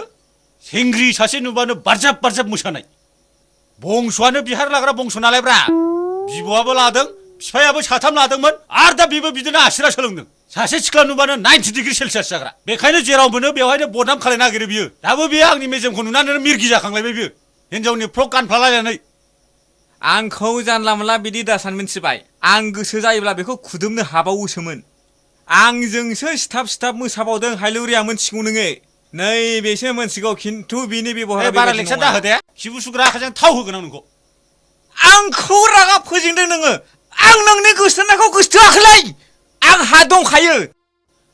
सेंग्रि सासे नुबानो बारजाब बारजाब मोसानाय बंस'आनो बिहार लाग्रा बंस' नालायब्रा बिब'आबो लादों बिफायाबो साथाम लादोंमोन आरो दा बेबो बिदिनो आसिरा सोलोंदों सासे सिख्ला नुबानो 90 डिग्री सेलसियास जाग्रा बेखायनो जेराव मोनो बेवहायनो बदनाम खालायनो नागिरो बियो दाबो बियो आंनि मेजेमखौ नुनानै मिरगि जाखांलायबाय बियो हिनजावनि फ्रक गानफ्लालायनानै आंखौ जानला मोनला बिदि दासान मिन्थिबाय आं गोसो जायोब्ला बेखौ खुदुमनो हाबावोसोमोन आंजोंसो सिथाब सिथाब मोसाबावदों हायलुरिया मोनथिगौ नोङो नैबेसो मोनथिगौ खिन्थु बिनि बेबहारा बारा लेक्सार दा होदे खिबु सुग्रा आखाइजों थाव होगोन आं नोंखौ आंखौ रागा फोजोंदों नोङो आं नोंनि गोसोथोनायखौ गोसोथोआखैलै आंहा दंखायो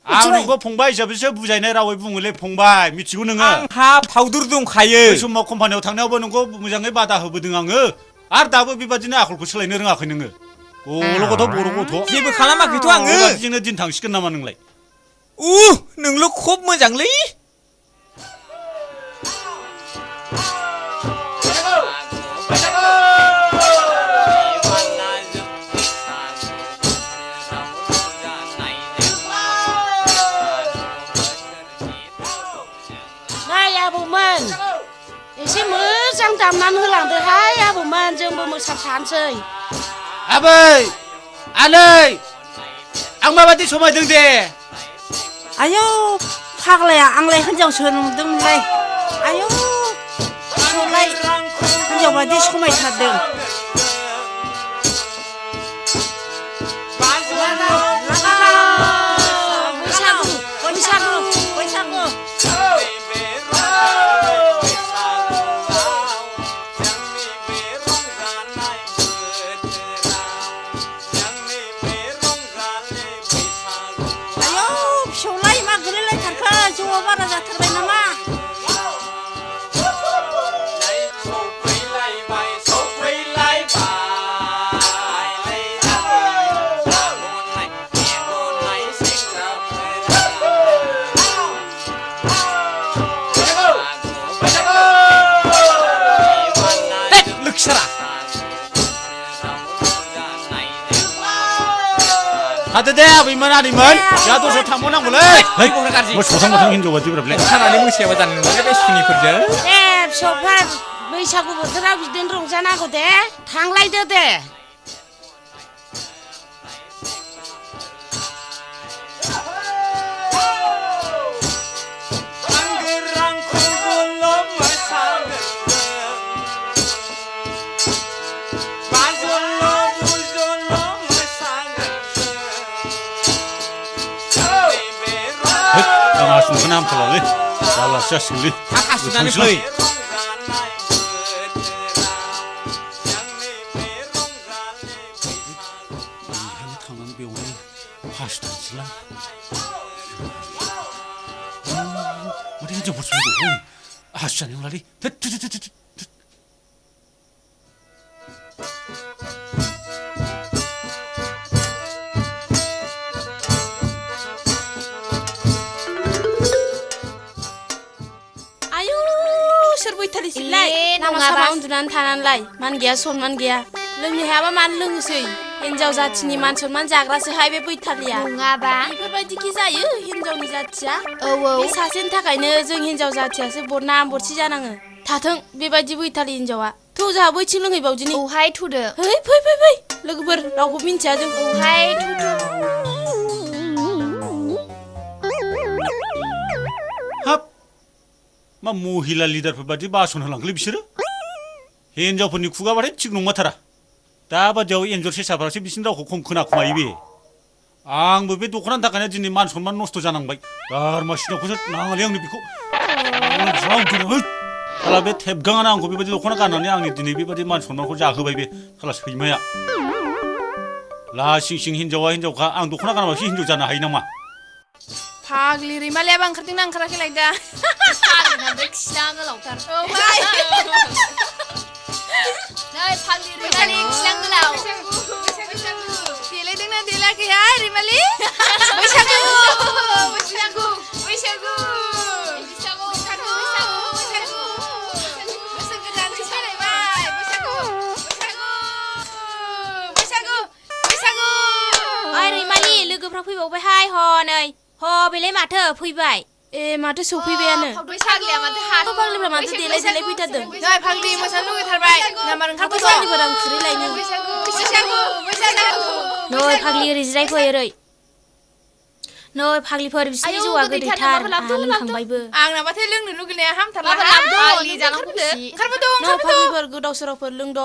आं नोंखौ फंबाय हिसाबैसो बुजायनाय रावै बुङोलै फंबाय मिथिगौ नोङो आंहा फाउदुर दंखायो बै समाव कम्पानियाव थांनायावबो नोंखौ मोजाङै बादा होबोदों आङो आरो दाबो बेबादिनो आखलखौ सोलायनो रोङाखै नोङो गल' गथ' बर' गथ' जेबो खालामाखैथ' आङो बेबादिजोंनो दिन थांसिगोन नामा नोंलाय नोंल' खब मोजांलै नाय आबौमोन एसे मोजां दामनानै होलांदोहाय आबौमोन जोंबो मोसाफानोसै आबै आनै आं माबादि समायदों दे आयौ फाग्लाया आंलाय हिनजावसो नुदोंमोनलाय आयौ फिसौलाय हिनजाव बादि समायथारदों बैसागु बैसागु बैसागु जौआ बारा जाथारबाय नामा हादो दे आबैमोन आदैमोन दा दसे थांबावनांगौलै मोसौथां हिनजाव बादि ब्राबले खानानै मोसायाबा जानाय नङा बे सुनिफोरजों दे फिसौफोर बैसागु बोथोराव बिदिनो रंजानांगौ दे थांलायदो दे आंगोरांखौ मोसानो नुखाना हामथारलालै जारलासो जासिगोनलै हासुनानै फै थांनानै बेवनो हासुथारसैलां माथो हिनजावफोर सफैगौ हासुजानाय नंलालै बैथालिसैलाय लामा सामा उन्दुनानै थानानैलाय मान गैया सनमान गैया लोंनो हायाबा मानो लोंनोसै हिनजाव जाथिनि मान सनमान जाग्रासोहाय बे बैथालिया नङाबा बेफोरबायदिखि जायो हिनजावनि जाथिया औ बे सासेनि थाखायनो जों हिनजाव जाथियासो बरना बरसि जानाङो थाथों बेबायदि बैथालि हिनजावा थौ जोंहा बैथिं लोंहैबावदिनि औहाय थुदो है फै फै फै लोगोफोर रावबो मिन्थिया जों औहाय थुदो मा महिला लिडारफोर बादि बासन होलांखोलै बिसोरो हिनजावफोरनि खुगाबाथाय थिग नंमारथारा दाबादियाव एन्जर सेसाफ्रासो बिसिनि रावखौ खम खोनाखुमायो बे आंबो बे दख'नानि थाखायनो दिनै मान सनमान नस्थ' जानांबाय गारमा सिनावखौसो नाङालै आंनो बेखौ साला बे थेबगाङानो आंखौ बेबायदि दख'ना गाननानै आंनि दिनै बेबायदि मान सनमानखौ जाहोबाय बे साला सैमाया लासिं सिं हिनजावा हिनजावखा आं दख'ना गानाबासो हिनजाव जानो हायो नामा फाग्लि रैमालियाबो ओंखारदोंना ओंखाराखैलाय दा फाग्लिनाबो खिला गोलावथार नै फाग्लि रैमालि खिला गोलाव देलायदोंना देलायाखैहाय रैमालि बैसागु बैसागु बैसागु बैसागु बैसागु बोसोर गोदानसो फैलायबाय बैसागु बैसागु बैसागु बैसागु ओइ रैमालि लोगोफ्रा फैबावबायहाय हनै बेलाय माथो फैबाय ए माथो सफैबायानो फाग्लिया माथो हाथ फाग्लिफ्रा माथो देलाय देलाय फैथारदों नै फाग्लि मोसानो लुगैथारबाय नाम्बार ओंखारबाय फाग्लिफोरा आं खुरै लायनो बैसागु बैसागु बैसागु नै फाग्लि ओरै जिरायफै ओरै नै फाग्लिफोर बिसिनि जौआ गोदैथार लोंखांबायबो आंनाबाथाय लोंनो लुगैनाया हामथारला फाग्लि जानांगौ ओंखारबोदों नै फाग्लिफोर गोदाव सोरावफोर लोंद'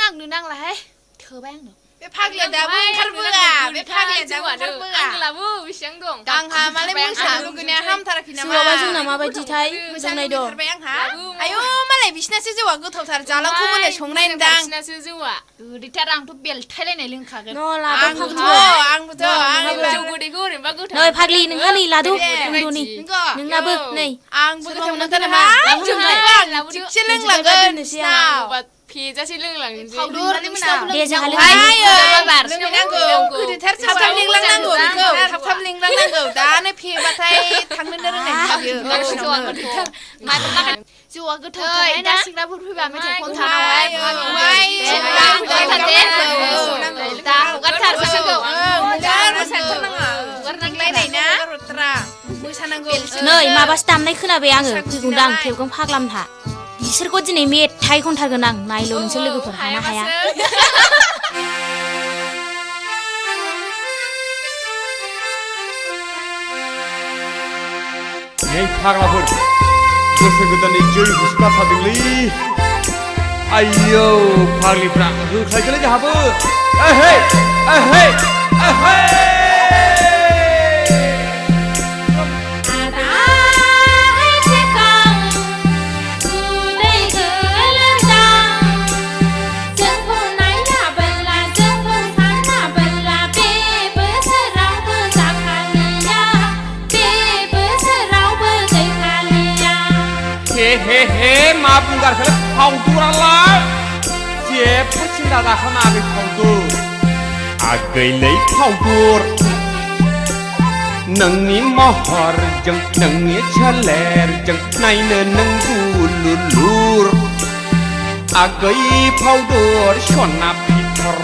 आंनो नांलाहाय थोबाय आंनो बे फाग्लिया दाबो ओंखारबोआ बे फाग्लिया दाबो ओंखारबोआ आंलाबो बेसेबां दं आंहा मालाय मोसानो लुगैनाया हामथाराखै नामा जौआबा जोंना माबायदिथाय मोसानाय दं आंहा आयौ मालाय बिसिनासो जौआ गोथावथार जालांखौ मोनो संनाय नुदां बिसिनासो जौआ गोदैथार आंथ' बेलथायलायनाय लोंखागोन आंबोथ' जौ गोदैखौ ओरैनोबा गोथाव नै फाग्लि नोंहा नै लादु उन्दुनि नोंनाबो नै आंबो गोथाव मोनथारो मा थिगसे लोंलांगोन बिसिनाव फेजासे लोंलांनोसै दे जोंहा लोंनांगौ गोदैथार थाब लिंलांनांगौ बेखौ थाब लिंलांनांगौ दानो फेबाथाय थांनोनो रोंनाय जौआ गोथाव दा सिंग्राफोर फैबा मेथाइ खनथानांबाय नै माबासो दामनाय खोनाबाय आङो फैगौदां थेबगां फाग्लामोनहा बिसोरखौ दिनै मेथाइ खनथारगोन आं नायल' नोंसोर लोगोफोर हाना हाया नै फाग्लाफोर बोसोर गोदाननि जै होसोगारथारदोंलै आयौ फाग्लिफ्रा होख्लायगोनलै जोंहाबो एहे एहे एहे हे मा बुंगारखोलै फावदुरालाय जेबो सिन्था दाखानाङाखै फावदुर आगैलै फावदुर नोंनि महरजों नोंनि सोलेरजों नायनो नों गुलुलुर आगै फावदुर सना फिथर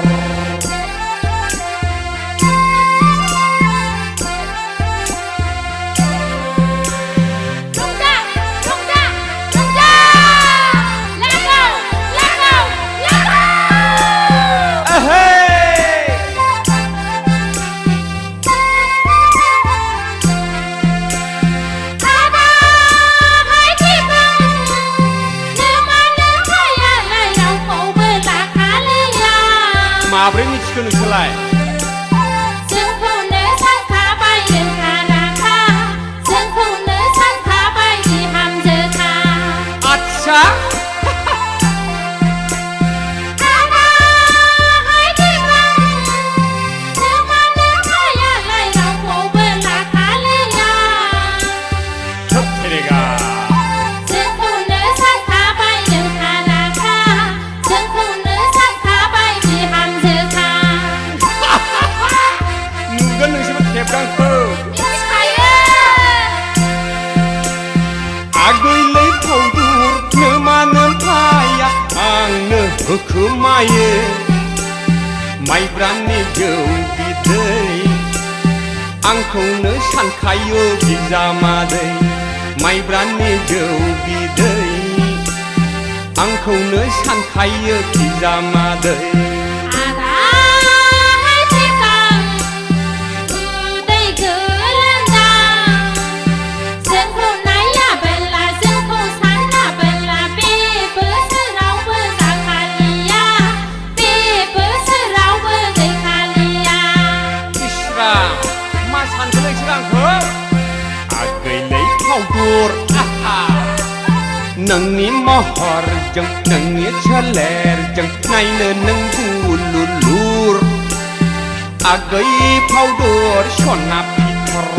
माब्रै मिथिखो नोंसोरलाय जोंखौनो सानखाबाय रोंखा राखा जोंखौ होखोमायो माइब्रानि जौ बिदै आंखौनो सानखायो बिजामादै माइब्रानि जौ बिदै आंखौनो सानखायो बिजामादै नोंनि महरजों नोंनि सोलेरजों नायनो नों गुलुलुर आगै फावदर सना फिथर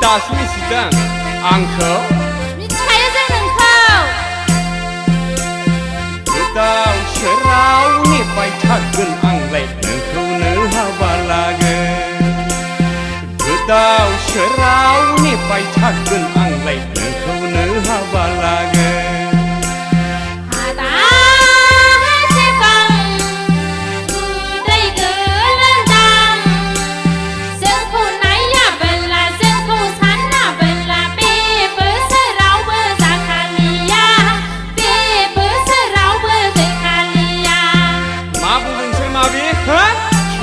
दासो मिथिदों आंखौ मिथिखायो जों नोंखौ गोदाव सोराव नेबाय थागोन आंलाय नोंखौनो हाबा लागोन गोदाव सोराव नेबाय थागोन आंलाय नोंखौनो हाबा लागोन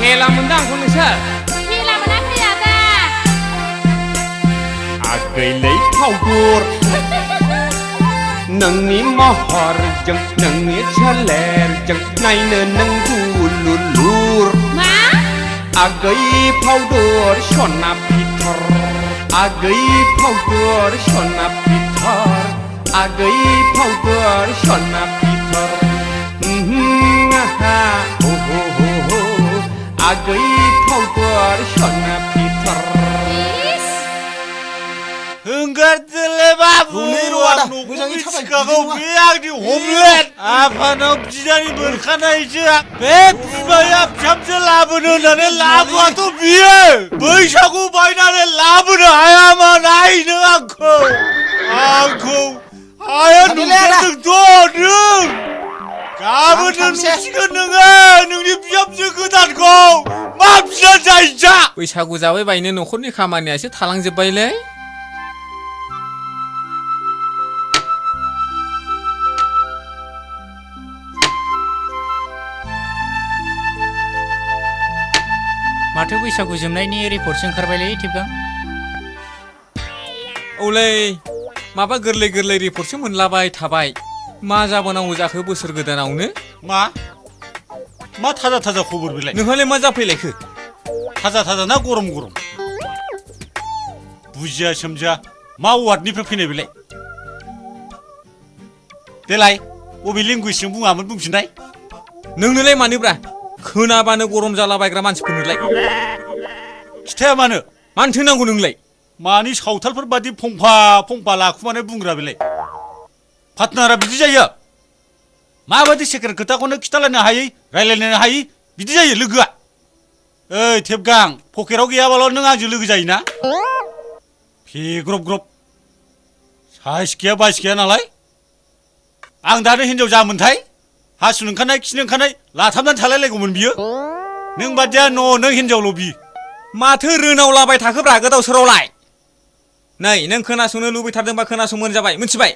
खेला मोनदों आंखौ नोंसोर खेला मोनाखै आदा आगैलै फावदर नोंनि महरजों नोंनि सोलेरजों नायनो नों गुलुलुर मा आगै फावदर सना फिथर आगै फावदर सना फिथर आगै फावदर सना फिथर आगै फावदर सना फिथर हंगारदोलै बाबु मिथिखागौ बे आंनि हमलेट आफानाव बिनानै मोनखानायसो बे बिमाया फिसामसो लाबोनो होननानै लाबोआथ' बियो बैसागु बायनानै लाबोनो हायामा नायनो आंखौ हाया नुदोंथ' नों गाबोन नुसिगोन नोङो नोंनि बिहामजो गोदानखौ मा बिना जायजा बैसागु जाबाय बायनो न'खरनि खामानियासो थालांजोब्बायलै माथो बैसागु जोबनायनि रिपर्टसो ओंखारबायलै टिपगां औलै माबा गोरलै गोरलै रिपर्टसो मोनलाबाय थाबाय मा जाबोनांगौ जाखो बोसोर गोदानावनो मा थाजा थाजा खबर बेलाय नोंहालाय मा जाफैलायखो थाजा ना गरम बुजिया सोमजिया मा वार्डनिफ्राय फैनाय बेलाय देलाय बबे लेंगुवेजजों बुङामोन बुंफिननाय नोंनोलाय मानोब्रा खोनाबानो गरम जालाबायग्रा मानसिफोरनोलाय खिथाया मानोथो नांगौ नोंलाय मानि सावथालफोर बादि फंफा लाखुमानाय बुंग्रा बेलाय पार्टनारा बिदि जायो माबादि सेकेन्ड खोथाखौनो खिथालायनो हायै रायलायनो हायै बिदि जायो लोगोआ ओइ टेपगां पकेटाव गैयाबाल' नों आंजों लोगो जायोना फेग्रब साइस गैया बाइस गैया नालाय आं दानो हिनजाव जामोनथाय हासुनो ओंखारनाय खिनो ओंखारनाय लाथाबनानै थालायलायगौमोन बियो नों बादिया नों हिनजावल' बियो माथो रोनावलाबाय थाखोब्रा गोदाव सोरावलाय नै नों खोनासंनो लुबैथारदोंबा खोनासंबानो जाबाय मिथिबाय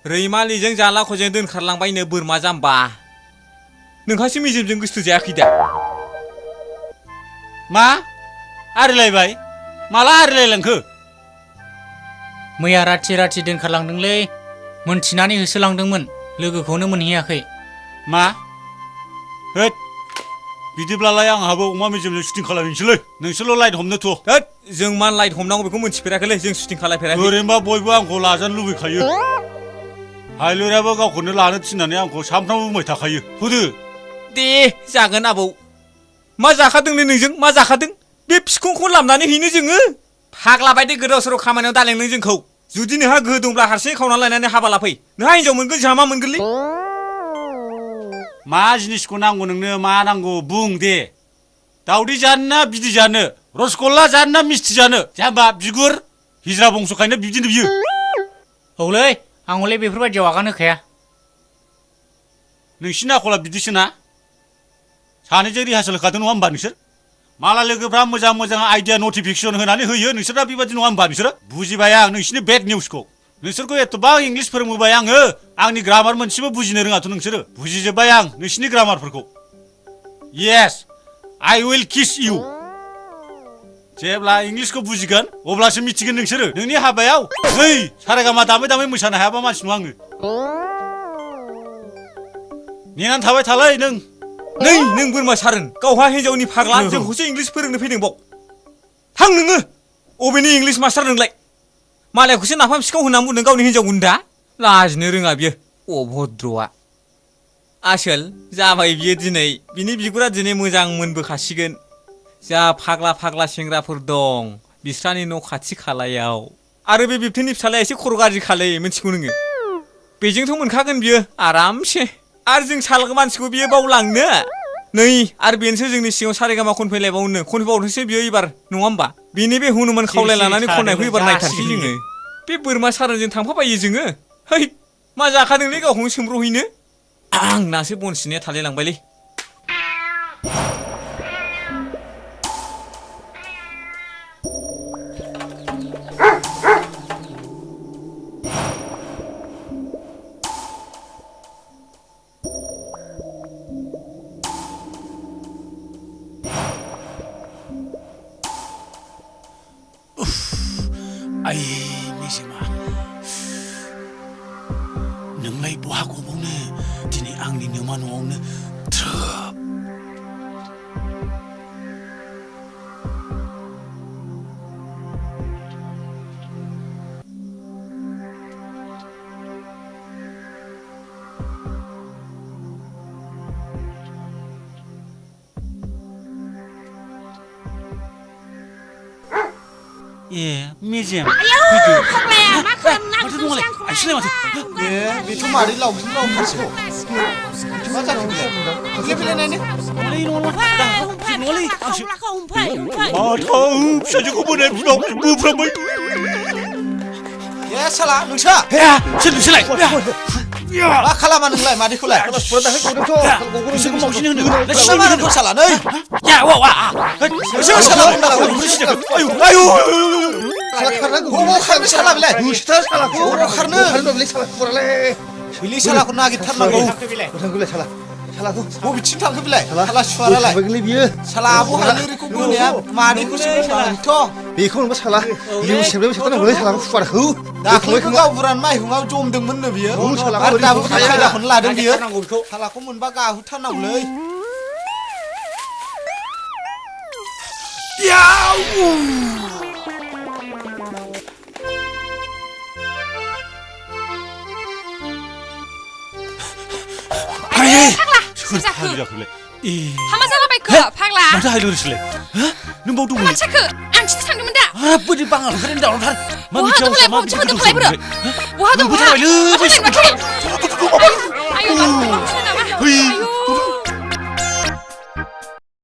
रैमालिजों जालाख'जों दोनखारलांबायनो बोरमा जाम्बा नोंहासो मेजेमजों गोसो जायाखै दा मा आरिलायबाय माला आरिलायलांखो मैया राथि दोनखारलांदोंलै मोनथिनानै होसोलांदोंमोन लोगोखौनो मोनहैयाखै मा होद बिदिब्लालाय आंहाबो अमा मेजेमजों शुटिं खालामनोसैलै नोंसोरल' लाइट हमनो थ' होद जों मा लाइट हमनांगौ बेखौ मिथिफेराखैलै जों शुटिं खालामफेराखै ओरैनोबा बयबो आंखौ लाजानो लुबैखायो हायलुराबो गावखौनो लानो थिननानै आंखौ सानफ्रामबो बुंबाय थाखायो थ'दो दे जागोन आबौ मा जाखादोंलै नोंजों मा जाखादों बे फिखुंखौ लामनानै हैनो जोङो फाग्ला बायदि गोदाव सोराव खामानियाव दालें नों जोंखौ जुदि नोंहा गोहो दंब्ला हारसिङै खावनानै लायनानै हाबा लाफै नोंहा हिनजाव मोनगोन जोंहा मा मोनगोनलै मा जिनिसखौ नांगौ नोंनो मा नांगौ बुं दे दावदै जानो ना बिदै जानो रसगल्ला जानो ना मिस्थि जानो जाम्बा बिगुर हिजरा बंस'खायनो बिदिनो बियो औलै आं हले बेफोरबायदियाव आगान होखाया नोंसिनि आखला बिदिसो ना सानैजों रिहार्सेल होखादों नङा होमबा नोंसोर माला लोगोफ्रा मोजां मोजां आइडिया नटिफिकेसन होनानै होयो नोंसोरना बेबायदि नङा होमबा नोंसोरो बुजिबाय आं नोंसिनि बेड निउसखौ नोंसोरखौ एथ'बां इंलिस फोरोंबोबाय आङो आंनि ग्रामार मोनसेबो बुजिनो रोङाथ' नोंसोरो बुजिजोब्बाय आं नोंसिनि ग्रामारफोरखौ येस आइ उइल किस इउ जेब्ला इंलिसखौ बुजिगोन अब्लासो मिथिगोन नोंसोरो नोंनि हाबायाव नै सारेगामा दामै दामै मोसानो हायाबा मानसि नङा आङो नेनानै थाबाय थालाय नों नै नों बोरमा सारोन गावहा हिनजावनि फाग्ला जोंखौसो इंलिस फोरोंनो फैदों बाव थां नोङो अबेनि इंलिस मास्टार नोंलाय मालायखौसो नाफाम सिखाव होननानै बुंदों गावनि हिनजाव गुन्दा लाजिनो रोङा बियो अभद्रआ आसोल जाबाय बियो दिनै बिनि बिगुरा दिनै मोजां मोनबोखासिगोन जा फाग्ला फाग्ला सेंग्राफोर दं बिस्रानि न' खाथि खालायाव आरो बे बिबथैनि फिसालाया एसे खर' गाज्रि खालै मिथिगौ नोङो बेजोंथ' मोनखागोन बियो आरामसे आरो जों सालगो मानसिखौ बियो बावलांनो नै आरो बेनोसो जोंनि सिगाङाव सारेगामा खनफैबावनोसो बियो एबार नङा होमबा बेनि बे हनुमान खावलाय लानानै खननायखौ एबार नायथारसै जोङो बे बोरमा सारनजों थांफाबायो जोङो है मा जाखादोंलै गावखौनो सोमब्रहैनो आंनासो बन सिनाया थालायलांबायलै आइ मेजेमा नोंलाय बहा गबावनो दिनै आंनि नोमा न'आवनो थ्रोब ए मेजेम आयौ फाग्लाया मा खालामनांगौ आइसोलाय माथो ए बेथ' मारै लावजों लावथारसै मा जाखो बेलाय नायनो नङालै माथो फिसाजोखौ बोनाय बिनाव बोफ्रामबाय ए साला नोंसा सोर नोंसोरलाय मा खालामा नोंलाय मादैखौलाय बिसोरखौ मावसिन होनो नोंसिना मा होनो साला नै या वा वा नोंसोर साला आयु आयु बबाव खारनो साला बेलाय बबाव खारनो बेलाय सालाखौ नागिरथारनांगौ सालाखौ बबेथिं थांखो बेलाय साला सुवारालाय साला आब' हायलोरिखौ बोनाया मादैखौसो बोनानैथ' बेखौ नोंबो साला लिबु सेबनायबो सेबथारनांगौलै सालाखौ फुवारखौ दाख्लैबो गावबुरान माइहुङाव जमदोंमोननो बियो आरो दाबो खायदाखौनो लादों बियो सालाखौ मोनबा गाहुथारनांगौलै हामा जालाबायखो फाग्ला माथो हायलोरिसोलाय नों बाव दंमोन मानसिखौ आं खिथु थांदोंमोन दा बोरै बाङाल ओंखारनाय दावरावथार बहा दंलाय बहा दंलाय